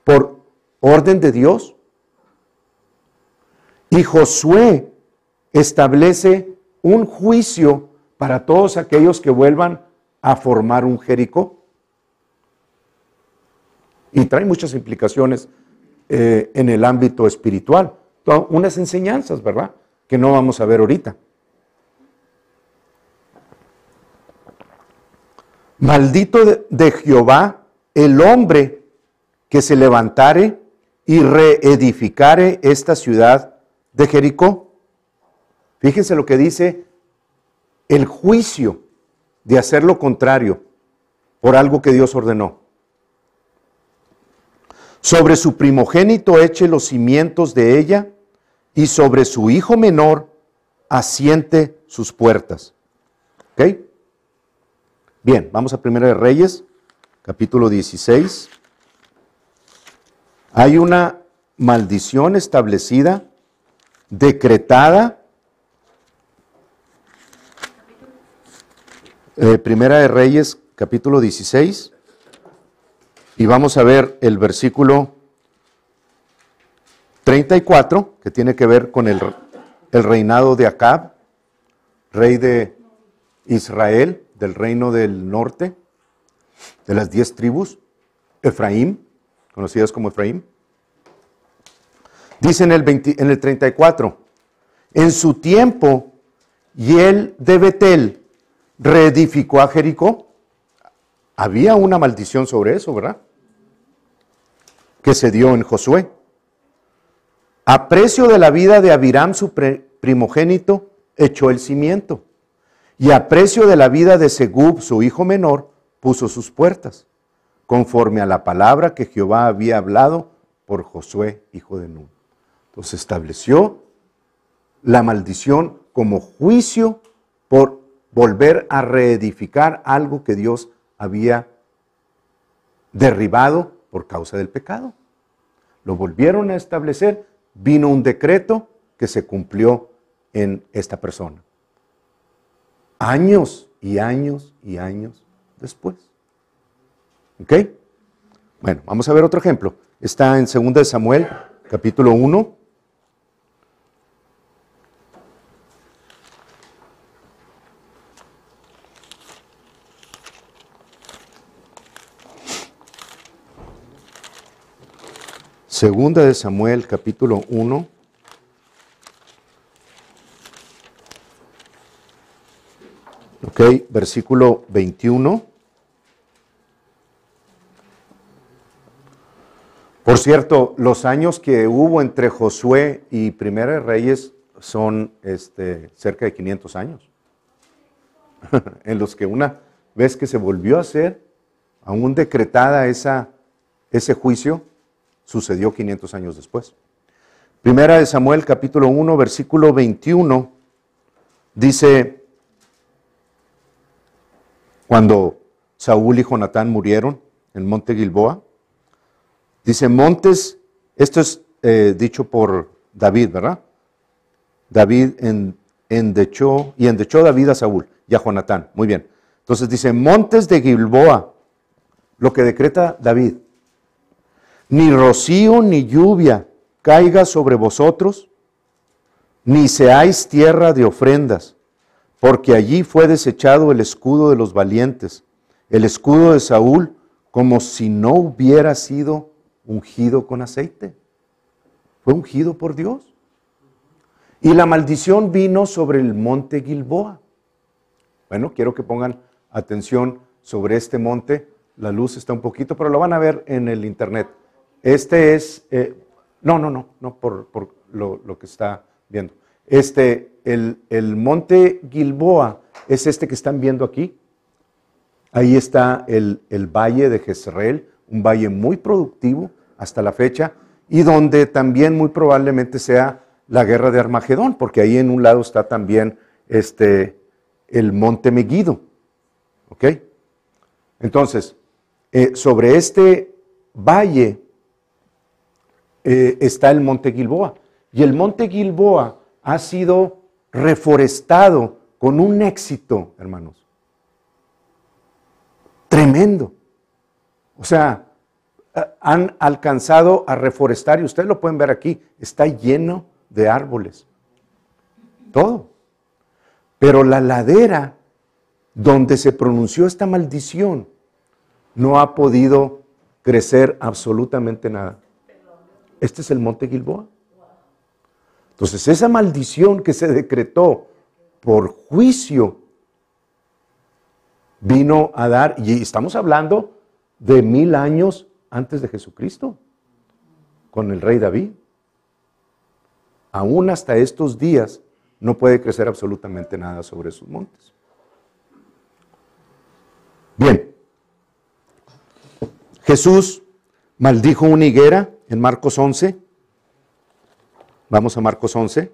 por orden de Dios. Y Josué establece un juicio para todos aquellos que vuelvan a formar un Jericó. Y trae muchas implicaciones en el ámbito espiritual. Unas enseñanzas, ¿verdad?, que no vamos a ver ahorita. Maldito de Jehová el hombre que se levantare y reedificare esta ciudad de Jericó. Fíjense lo que dice el juicio de hacer lo contrario por algo que Dios ordenó. Sobre su primogénito eche los cimientos de ella y sobre su hijo menor asiente sus puertas. ¿Ok? Bien, vamos a Primera de Reyes, capítulo 16. Hay una maldición establecida, decretada. Primera de Reyes, capítulo 16. Y vamos a ver el versículo 34, que tiene que ver con el reinado de Acab, rey de Israel, del reino del norte, de las 10 tribus, Efraín, conocidas como Efraín. Dice en el 34, en su tiempo, Hiel de Betel reedificó a Jericó. había una maldición sobre eso, ¿verdad? Que se dio en Josué. A precio de la vida de Abiram, su primogénito, echó el cimiento. Y a precio de la vida de Segub, su hijo menor, puso sus puertas, conforme a la palabra que Jehová había hablado por Josué, hijo de Nun. Entonces estableció la maldición como juicio por volver a reedificar algo que Dios había derribado por causa del pecado. Lo volvieron a establecer, vino un decreto que se cumplió en esta persona. Años y años y años después. ¿Ok? Bueno, vamos a ver otro ejemplo. Está en 2 de Samuel, capítulo 1. Segunda de Samuel, capítulo 1. Ok, versículo 21. Por cierto, los años que hubo entre Josué y Primera de Reyes son cerca de 500 años. En los que una vez que se volvió a hacer, aún decretada ese juicio, sucedió 500 años después. Primera de Samuel, capítulo 1, versículo 21, dice, cuando Saúl y Jonatán murieron en Monte Gilboa, dice, montes, esto es dicho por David, ¿verdad? David endechó David a Saúl y a Jonatán, muy bien. Entonces dice, montes de Gilboa, lo que decreta David, ni rocío ni lluvia caiga sobre vosotros, ni seáis tierra de ofrendas, porque allí fue desechado el escudo de los valientes, el escudo de Saúl, como si no hubiera sido ungido con aceite. Fue ungido por Dios. Y la maldición vino sobre el monte Gilboa. Bueno, quiero que pongan atención sobre este monte. La luz está un poquito, pero lo van a ver en el internet. Este es, no por lo que está viendo. El monte Gilboa es este que están viendo aquí. Ahí está el valle de Jezreel, un valle muy productivo hasta la fecha, y donde también muy probablemente sea la guerra de Armagedón, porque ahí en un lado está también el monte Megiddo. ¿Ok? Entonces, sobre este valle está el monte Gilboa. Y el monte Gilboa ha sido reforestado con un éxito, hermanos. Tremendo. O sea, han alcanzado a reforestar, y ustedes lo pueden ver aquí, está lleno de árboles. Todo. Pero la ladera donde se pronunció esta maldición no ha podido crecer absolutamente nada. Este es el monte Gilboa. Entonces, esa maldición que se decretó por juicio vino a dar, y estamos hablando de 1000 años antes de Jesucristo, con el rey David. Aún hasta estos días no puede crecer absolutamente nada sobre esos montes. Bien, Jesús maldijo una higuera en Marcos 11. Vamos a Marcos 11.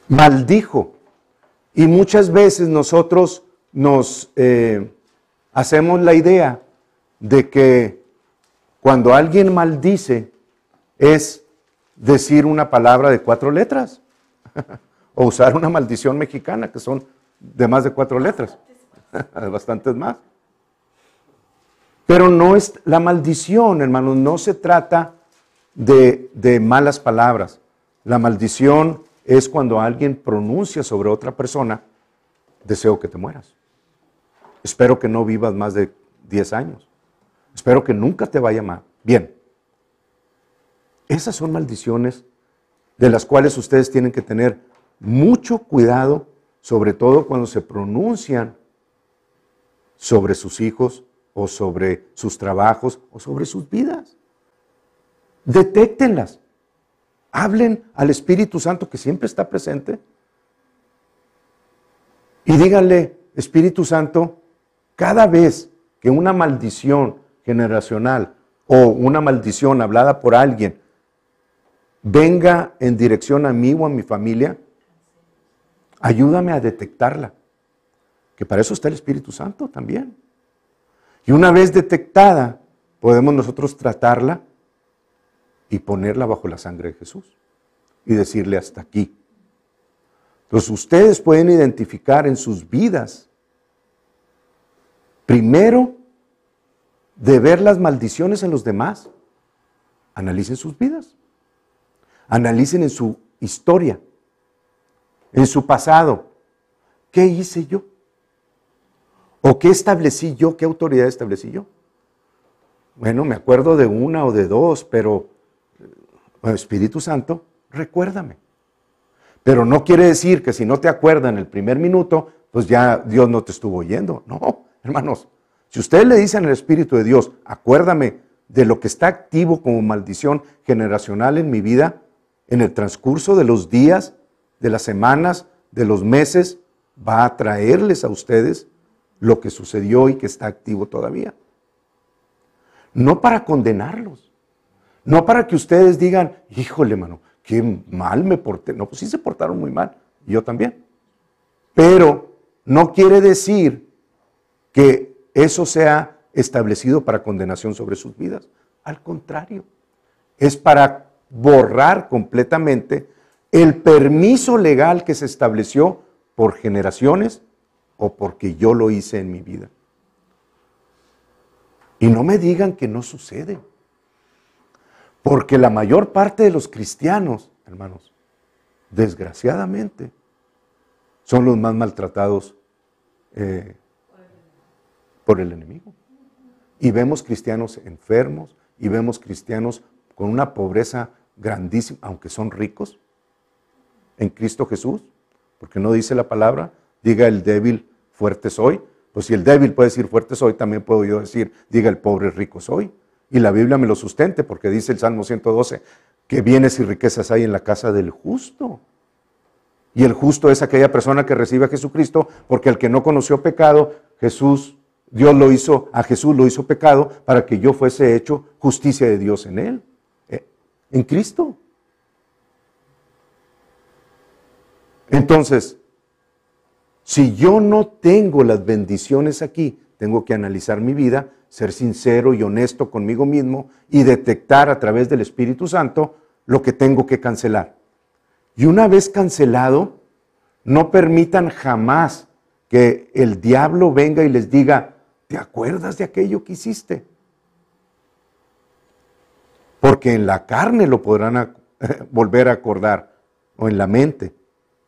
Maldijo. Y muchas veces nosotros nos hacemos la idea de que cuando alguien maldice es decir una palabra de 4 letras o usar una maldición mexicana que son de más de 4 letras, bastantes más. Pero no es la maldición, hermanos, no se trata de malas palabras. La maldición es cuando alguien pronuncia sobre otra persona, deseo que te mueras. Espero que no vivas más de 10 años. Espero que nunca te vaya mal. Bien. Esas son maldiciones de las cuales ustedes tienen que tener mucho cuidado, sobre todo cuando se pronuncian sobre sus hijos o sobre sus trabajos o sobre sus vidas. Detéctenlas. Hablen al Espíritu Santo que siempre está presente y díganle, Espíritu Santo, cada vez que una maldición generacional o una maldición hablada por alguien venga en dirección a mí o a mi familia, ayúdame a detectarla, que para eso está el Espíritu Santo también. Y una vez detectada, podemos nosotros tratarla y ponerla bajo la sangre de Jesús y decirle hasta aquí. Entonces ustedes pueden identificar en sus vidas, primero, de ver las maldiciones en los demás. Analicen sus vidas. Analicen en su historia, en su pasado. ¿Qué hice yo? ¿O qué establecí yo? ¿Qué autoridad establecí yo? Bueno, me acuerdo de una o de dos, pero Espíritu Santo, recuérdame. Pero no quiere decir que si no te acuerdas en el primer minuto, pues ya Dios no te estuvo oyendo. No, hermanos, si ustedes le dicen al Espíritu de Dios, acuérdame de lo que está activo como maldición generacional en mi vida, en el transcurso de los días, de las semanas, de los meses, va a traerles a ustedes lo que sucedió y que está activo todavía. No para condenarlos, no para que ustedes digan, híjole, mano, qué mal me porté. No, pues sí se portaron muy mal, y yo también. Pero no quiere decir que eso sea establecido para condenación sobre sus vidas. Al contrario, es para borrar completamente el permiso legal que se estableció por generaciones o porque yo lo hice en mi vida. Y no me digan que no sucede. Porque la mayor parte de los cristianos, hermanos, desgraciadamente, son los más maltratados por el enemigo. Y vemos cristianos enfermos, y vemos cristianos con una pobreza grandísima, aunque son ricos, en Cristo Jesús, porque no dice la palabra, diga el débil, fuerte soy. Pues si el débil puede decir fuerte soy, también puedo yo decir, diga el pobre, rico soy. Y la Biblia me lo sustente, porque dice el Salmo 112, que bienes y riquezas hay en la casa del justo. Y el justo es aquella persona que recibe a Jesucristo, porque el que no conoció pecado, Dios lo hizo, a Jesús lo hizo pecado, para que yo fuese hecho justicia de Dios en él, en Cristo. Entonces, si yo no tengo las bendiciones aquí, tengo que analizar mi vida, ser sincero y honesto conmigo mismo y detectar a través del Espíritu Santo lo que tengo que cancelar. Y una vez cancelado, no permitan jamás que el diablo venga y les diga, ¿te acuerdas de aquello que hiciste? Porque en la carne lo podrán volver a acordar o en la mente.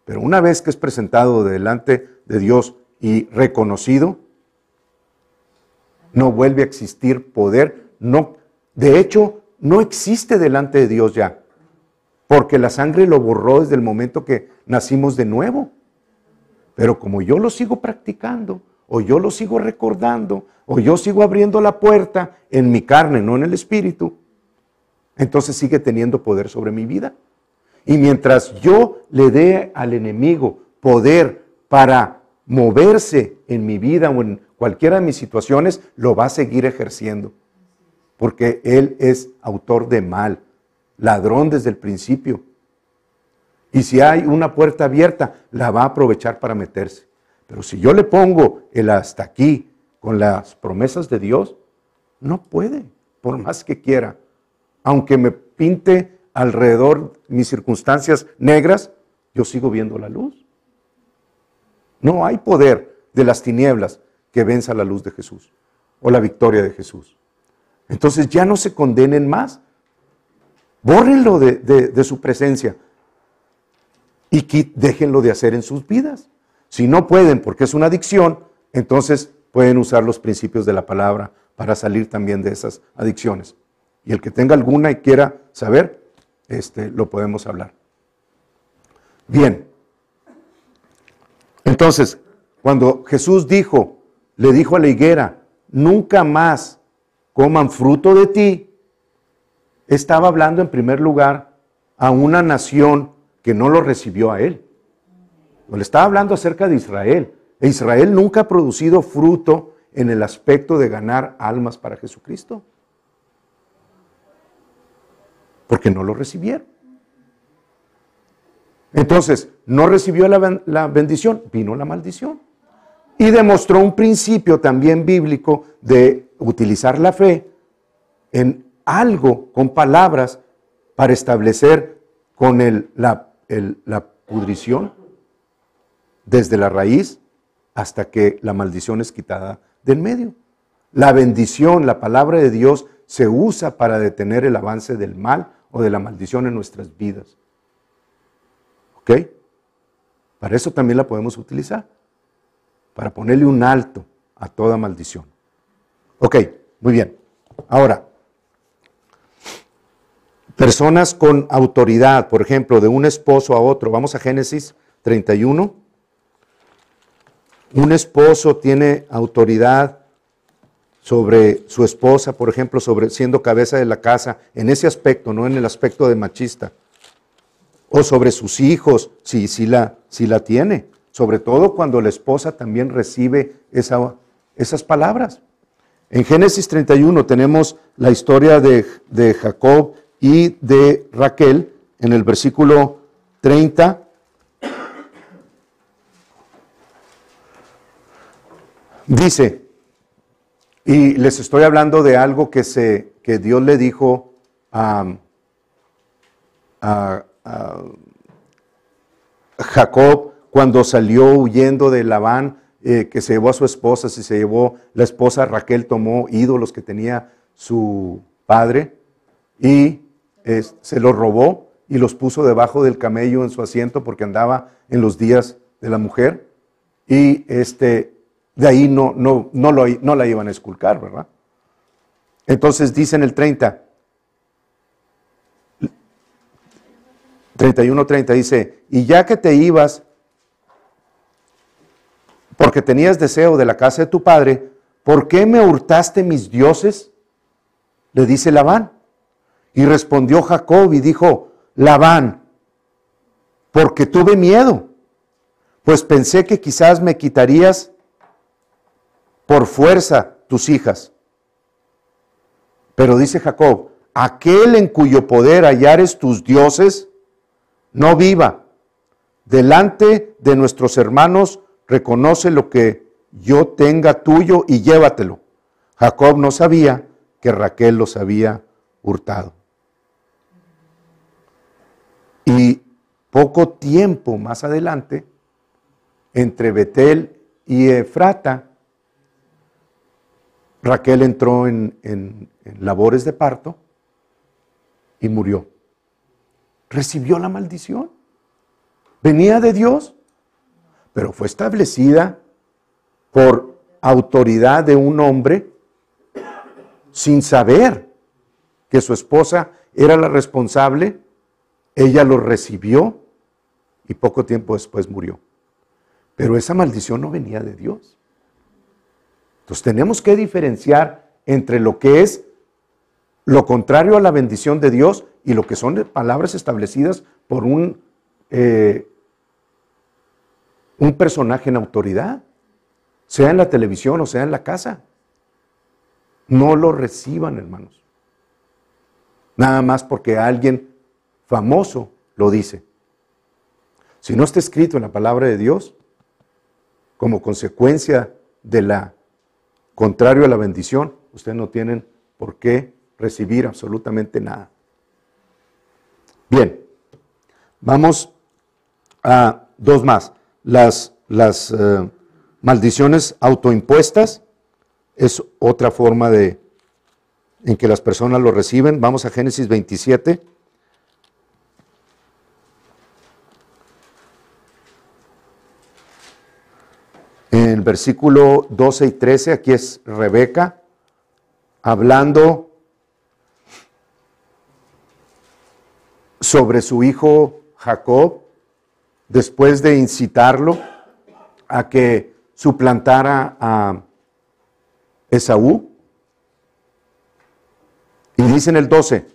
Pero una vez que es presentado delante de Dios y reconocido, no vuelve a existir poder. No, de hecho, no existe delante de Dios ya, porque la sangre lo borró desde el momento que nacimos de nuevo. Pero como yo lo sigo practicando, o yo lo sigo recordando, o yo sigo abriendo la puerta en mi carne, no en el espíritu, entonces sigue teniendo poder sobre mi vida. Y mientras yo le dé al enemigo poder para moverse en mi vida o en cualquiera de mis situaciones, lo va a seguir ejerciendo. Porque él es autor de mal, ladrón desde el principio. Y si hay una puerta abierta, la va a aprovechar para meterse. Pero si yo le pongo el hasta aquí con las promesas de Dios, no puede, por más que quiera. Aunque me pinte alrededor mis circunstancias negras, yo sigo viendo la luz. No hay poder de las tinieblas que venza la luz de Jesús o la victoria de Jesús. Entonces ya no se condenen más. Bórrenlo de su presencia y déjenlo de hacer en sus vidas. Si no pueden porque es una adicción, entonces pueden usar los principios de la palabra para salir también de esas adicciones. Y el que tenga alguna y quiera saber, lo podemos hablar. Bien. Entonces, cuando Jesús le dijo a la higuera, nunca más coman fruto de ti, estaba hablando en primer lugar a una nación que no lo recibió a él. Le estaba hablando acerca de Israel. E Israel nunca ha producido fruto en el aspecto de ganar almas para Jesucristo. Porque no lo recibieron. Entonces, no recibió la bendición, vino la maldición. Y demostró un principio también bíblico de utilizar la fe en algo, con palabras, para establecer con la pudrición desde la raíz hasta que la maldición es quitada del medio. La bendición, la palabra de Dios, se usa para detener el avance del mal o de la maldición en nuestras vidas. ¿Ok? Para eso también la podemos utilizar, para ponerle un alto a toda maldición. Ok, muy bien. Ahora, personas con autoridad, por ejemplo, de un esposo a otro. Vamos a Génesis 31. Un esposo tiene autoridad sobre su esposa, por ejemplo, sobre siendo cabeza de la casa, en ese aspecto, no en el aspecto de machista. O sobre sus hijos, si la tiene. Sobre todo cuando la esposa también recibe esas palabras. En Génesis 31 tenemos la historia de Jacob y de Raquel, en el versículo 30. Dice, y les estoy hablando de algo que Dios le dijo a Jacob cuando salió huyendo de Labán, que se llevó a su esposa, se llevó la esposa Raquel, tomó ídolos que tenía su padre y se los robó y los puso debajo del camello en su asiento porque andaba en los días de la mujer y de ahí no la iban a esculcar, ¿verdad? Entonces dice en el 31:30 dice, y ya que te ibas, porque tenías deseo de la casa de tu padre, ¿por qué me hurtaste mis dioses? Le dice Labán. Y respondió Jacob y dijo, Labán, porque tuve miedo, pues pensé que quizás me quitarías por fuerza tus hijas. Pero dice Jacob, aquel en cuyo poder hallares tus dioses, no viva. Delante de nuestros hermanos reconoce lo que yo tenga tuyo y llévatelo. Jacob no sabía que Raquel los había hurtado. Y poco tiempo más adelante, entre Betel y Efrata, Raquel entró en labores de parto y murió. Recibió la maldición. Venía de Dios, pero fue establecida por autoridad de un hombre sin saber que su esposa era la responsable. Ella lo recibió y poco tiempo después murió. Pero esa maldición no venía de Dios. Entonces tenemos que diferenciar entre lo que es lo contrario a la bendición de Dios y lo que son palabras establecidas por un personaje en autoridad, sea en la televisión o sea en la casa. No lo reciban, hermanos. Nada más porque alguien famoso lo dice. Si no está escrito en la palabra de Dios, como consecuencia de la contrario a la bendición, ustedes no tienen por qué recibir absolutamente nada. Bien, vamos a dos más. Las maldiciones autoimpuestas es otra forma en que las personas lo reciben. Vamos a Génesis 27. En el versículo 12 y 13, aquí es Rebeca hablando sobre su hijo Jacob, después de incitarlo a que suplantara a Esaú. Y dice en el 12,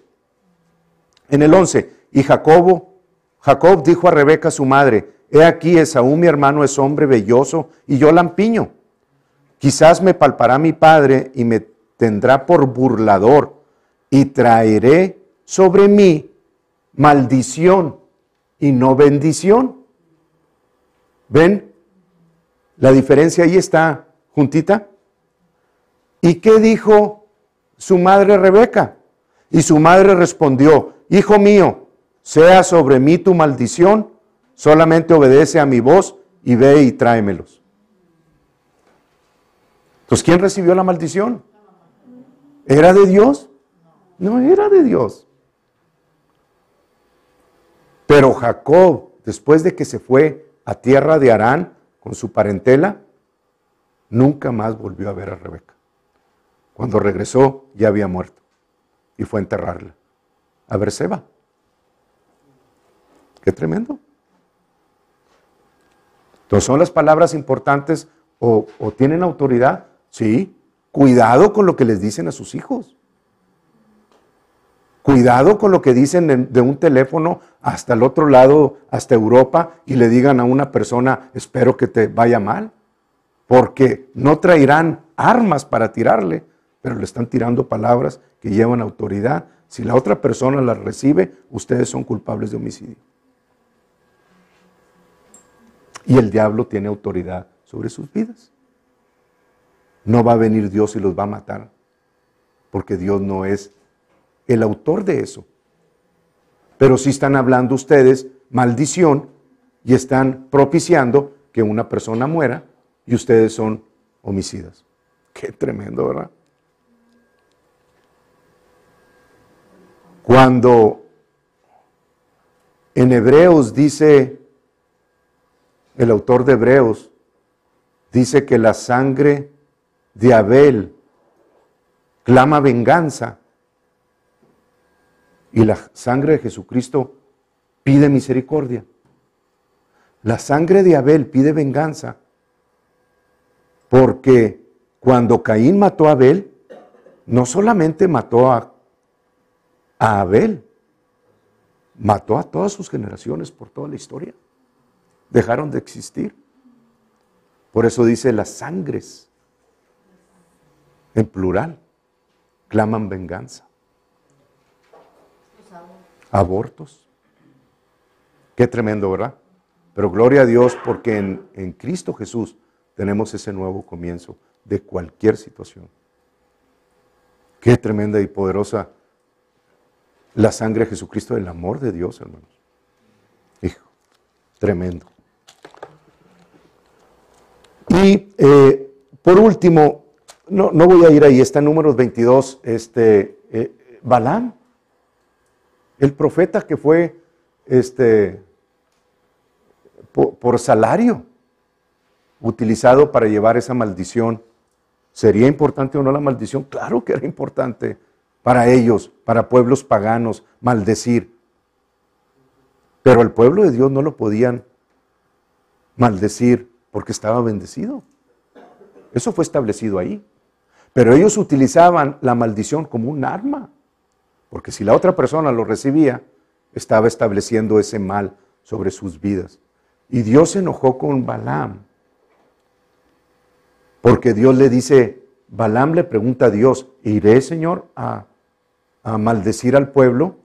en el 11, y Jacob dijo a Rebeca su madre, he aquí Esaú mi hermano es hombre velloso y yo lampiño. Quizás me palpará mi padre y me tendrá por burlador y traeré sobre mí maldición y no bendición. ¿Ven? La diferencia ahí está juntita. ¿Y qué dijo su madre Rebeca? Y su madre respondió, hijo mío, sea sobre mí tu maldición, solamente obedece a mi voz y ve y tráemelos. Entonces, ¿quién recibió la maldición? ¿Era de Dios? No era de Dios. Pero Jacob, después de que se fue a tierra de Harán con su parentela, nunca más volvió a ver a Rebeca. Cuando regresó, ya había muerto y fue a enterrarla a Berseba. Qué tremendo. Entonces, ¿son las palabras importantes o tienen autoridad? Sí. Cuidado con lo que les dicen a sus hijos. Cuidado con lo que dicen de un teléfono hasta el otro lado, hasta Europa, y le digan a una persona, espero que te vaya mal, porque no traerán armas para tirarle, pero le están tirando palabras que llevan autoridad. Si la otra persona las recibe, ustedes son culpables de homicidio. Y el diablo tiene autoridad sobre sus vidas. No va a venir Dios y los va a matar, porque Dios no es el autor de eso. Pero sí están hablando ustedes maldición y están propiciando que una persona muera y ustedes son homicidas. Qué tremendo, ¿verdad? Cuando en Hebreos dice, el autor de Hebreos, dice que la sangre de Abel clama venganza y la sangre de Jesucristo pide misericordia. La sangre de Abel pide venganza porque cuando Caín mató a Abel, no solamente mató a Abel, mató a todas sus generaciones por toda la historia. Dejaron de existir. Por eso dice las sangres, en plural, claman venganza. Abortos. Qué tremendo, ¿verdad? Pero gloria a Dios porque en Cristo Jesús tenemos ese nuevo comienzo de cualquier situación. Qué tremenda y poderosa la sangre de Jesucristo, el amor de Dios, hermanos. Hijo, tremendo. Y por último, no voy a ir ahí, está en Números 22, Balaam, el profeta que fue por salario utilizado para llevar esa maldición. ¿Sería importante o no la maldición? Claro que era importante para ellos, para pueblos paganos, maldecir. Pero el pueblo de Dios no lo podían maldecir porque estaba bendecido. Eso fue establecido ahí. Pero ellos utilizaban la maldición como un arma, porque si la otra persona lo recibía, estaba estableciendo ese mal sobre sus vidas. Y Dios se enojó con Balaam, porque Dios le dice, Balaam le pregunta a Dios, ¿iré, Señor, a maldecir al pueblo?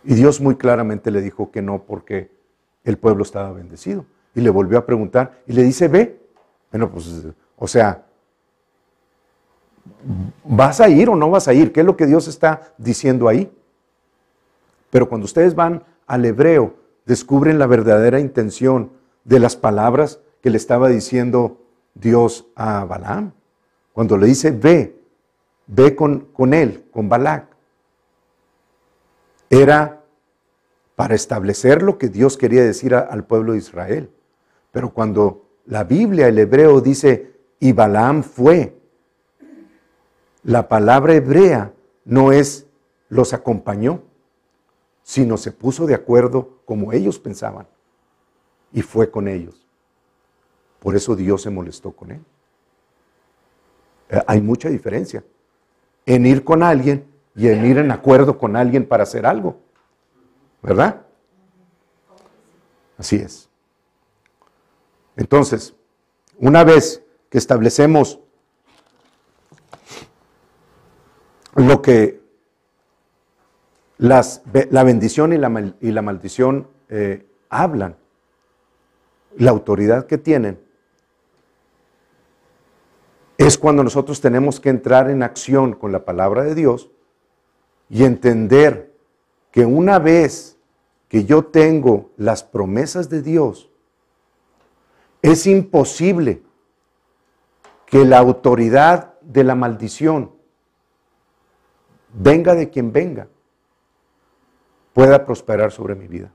Y Dios muy claramente le dijo que no, porque el pueblo estaba bendecido. Y le volvió a preguntar, y le dice, ve. Bueno, pues, o sea, ¿vas a ir o no vas a ir? ¿Qué es lo que Dios está diciendo ahí? Pero cuando ustedes van al hebreo, descubren la verdadera intención de las palabras que le estaba diciendo Dios a Balaam. Cuando le dice, ve con él, con Balac, era para establecer lo que Dios quería decir al pueblo de Israel. Pero cuando la Biblia, el hebreo dice, y Balaam fue, la palabra hebrea no es los acompañó, sino se puso de acuerdo como ellos pensaban y fue con ellos. Por eso Dios se molestó con él. Hay mucha diferencia en ir con alguien y en ir en acuerdo con alguien para hacer algo, ¿verdad? Así es. Entonces, una vez que establecemos lo que la bendición y la maldición hablan, la autoridad que tienen, es cuando nosotros tenemos que entrar en acción con la palabra de Dios y entender que una vez que yo tengo las promesas de Dios, es imposible que la autoridad de la maldición, venga de quien venga, pueda prosperar sobre mi vida.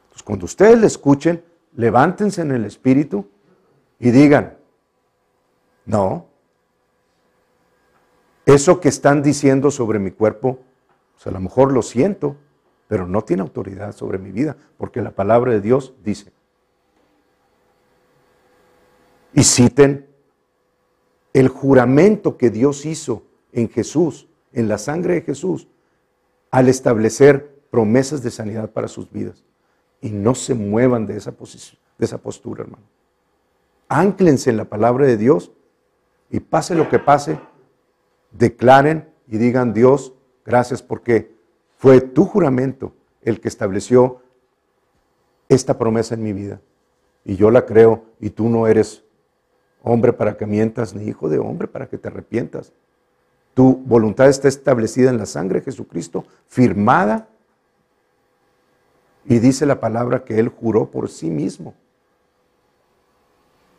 Entonces, cuando ustedes le escuchen, levántense en el espíritu y digan, no, eso que están diciendo sobre mi cuerpo, pues a lo mejor lo siento, pero no tiene autoridad sobre mi vida, porque la palabra de Dios dice. Y citen el juramento que Dios hizo en Jesús, en la sangre de Jesús, al establecer promesas de sanidad para sus vidas. Y no se muevan de esa posición, de esa postura, hermano. Ánclense en la palabra de Dios y pase lo que pase, declaren y digan, Dios, gracias porque fue tu juramento el que estableció esta promesa en mi vida. Y yo la creo y tú no eres hombre para que mientas, ni hijo de hombre para que te arrepientas. Tu voluntad está establecida en la sangre de Jesucristo, firmada, y dice la palabra que Él juró por sí mismo,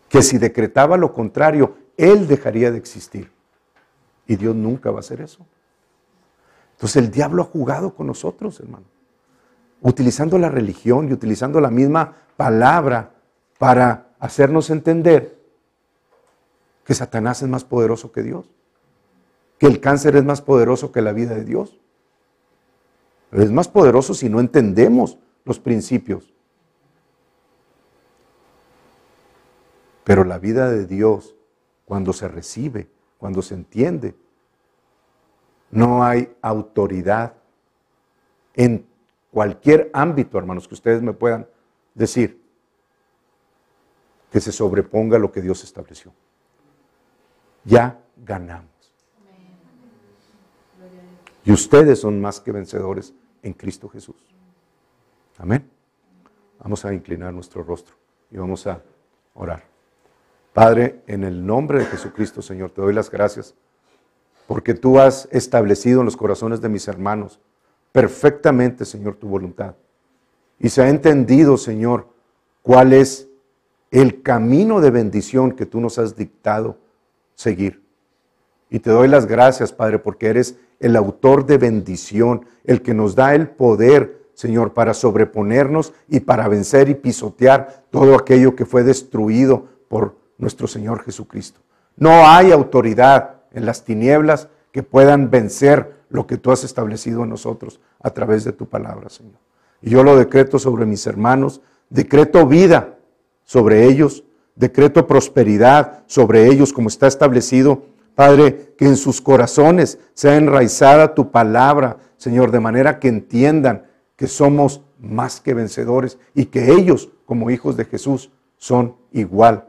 que si decretaba lo contrario, Él dejaría de existir. Y Dios nunca va a hacer eso. Entonces el diablo ha jugado con nosotros, hermano, utilizando la religión y utilizando la misma palabra para hacernos entender que Satanás es más poderoso que Dios, que el cáncer es más poderoso que la vida de Dios. Es más poderoso si no entendemos los principios. Pero la vida de Dios, cuando se recibe, cuando se entiende, no hay autoridad en cualquier ámbito, hermanos, que ustedes me puedan decir, que se sobreponga lo que Dios estableció. Ya ganamos. Y ustedes son más que vencedores en Cristo Jesús. Amén. Vamos a inclinar nuestro rostro y vamos a orar. Padre, en el nombre de Jesucristo, Señor, te doy las gracias porque tú has establecido en los corazones de mis hermanos perfectamente, Señor, tu voluntad. Y se ha entendido, Señor, cuál es el camino de bendición que tú nos has dictado seguir. Y te doy las gracias, Padre, porque eres el autor de bendición, el que nos da el poder, Señor, para sobreponernos y para vencer y pisotear todo aquello que fue destruido por nuestro Señor Jesucristo. No hay autoridad en las tinieblas que puedan vencer lo que tú has establecido en nosotros a través de tu palabra, Señor. Y yo lo decreto sobre mis hermanos, decreto vida sobre ellos, decreto prosperidad sobre ellos como está establecido, Padre, que en sus corazones sea enraizada tu palabra, Señor, de manera que entiendan que somos más que vencedores y que ellos, como hijos de Jesús, son igual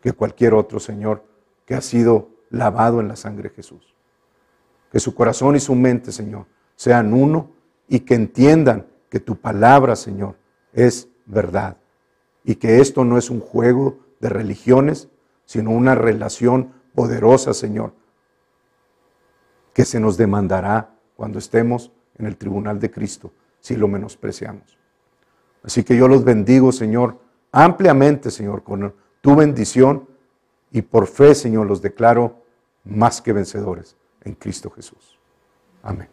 que cualquier otro, Señor, que ha sido lavado en la sangre de Jesús. Que su corazón y su mente, Señor, sean uno y que entiendan que tu palabra, Señor, es verdad y que esto no es un juego de religiones, sino una relación poderosa, Señor, que se nos demandará cuando estemos en el tribunal de Cristo, si lo menospreciamos. Así que yo los bendigo, Señor, ampliamente, Señor, con tu bendición y por fe, Señor, los declaro más que vencedores en Cristo Jesús. Amén.